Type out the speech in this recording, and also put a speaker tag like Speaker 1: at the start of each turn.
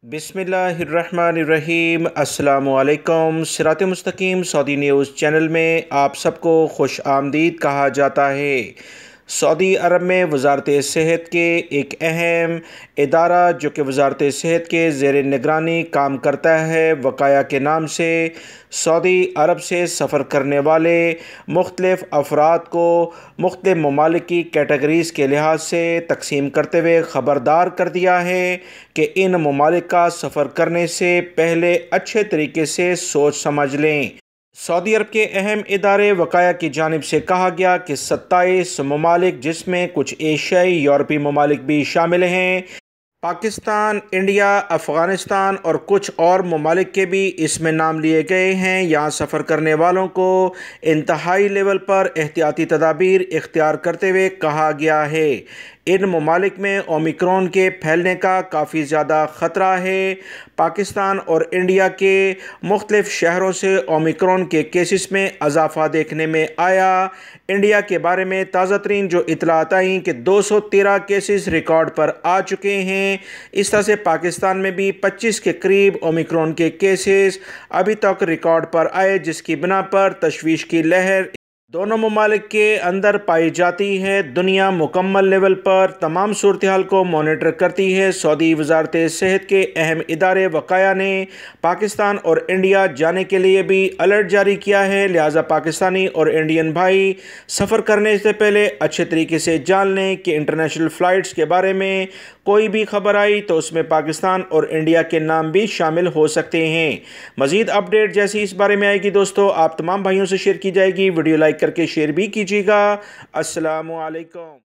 Speaker 1: बिस्मिल्लाहिर्रहमानिर्रहीम। अस्सलामुअलैकुम। सिरात.e.मustaqem Saudi news channel में आप सबको खुश आमदीद कहा जाता है। सऊदी अरब में वजारत सेहत के एक अहम इदारा जो कि वजारत सेहत के ज़ेर निगरानी काम करता है, वकाया के नाम से सऊदी अरब से सफ़र करने वाले मुख्तलिफ़ अफराद को मुख्तलिफ़ ममालिक की कैटेगरीज़ के लिहाज से तकसीम करते हुए ख़बरदार कर दिया है कि इन ममालिक का सफ़र करने से पहले अच्छे तरीके से सोच समझ लें। सऊदी अरब के अहम इदारे वकाया की जानिब से कहा गया कि 27 ममालिक, जिसमें कुछ एशियाई यूरोपीय ममालिक भी शामिल हैं, पाकिस्तान, इंडिया, अफ़गानिस्तान और कुछ और ममालिक के भी इसमें नाम लिए गए हैं। यहाँ सफ़र करने वालों को इंतहाई लेवल पर एहतियाती तदाबीर इख्तियार करते हुए कहा गया है। इन ममालिक में ओमिक्रॉन के फैलने का काफ़ी ज़्यादा ख़तरा है। पाकिस्तान और इंडिया के मुख्तलिफ़ शहरों से ओमिक्रॉन के केसेस में इजाफ़ा देखने में आया। इंडिया के बारे में ताज़ा तरीन जो इतलात आई कि 213 केसेस रिकॉर्ड पर आ चुके हैं। इस तरह से पाकिस्तान में भी 25 के करीब ओमिक्रॉन के केसेस अभी तक रिकॉर्ड पर आए, जिसकी बिना पर तशवीश की लहर दोनों ममालिक के अंदर पाई जाती है। दुनिया मुकम्मल लेवल पर तमाम सूरत हाल को मॉनिटर करती है। सऊदी वजारत सेहत के अहम इदारे वकाया ने पाकिस्तान और इंडिया जाने के लिए भी अलर्ट जारी किया है। लिहाजा पाकिस्तानी और इंडियन भाई सफ़र करने से पहले अच्छे तरीके से जान लें कि इंटरनेशनल फ़्लाइट्स के बारे में कोई भी खबर आई तो उसमें पाकिस्तान और इंडिया के नाम भी शामिल हो सकते हैं। मज़ीद अपडेट जैसी इस बारे में आएगी दोस्तों, आप तमाम भाइयों से शेयर की जाएगी। वीडियो लाइक करके शेयर भी कीजिएगा। अस्सलामु अलैकुम।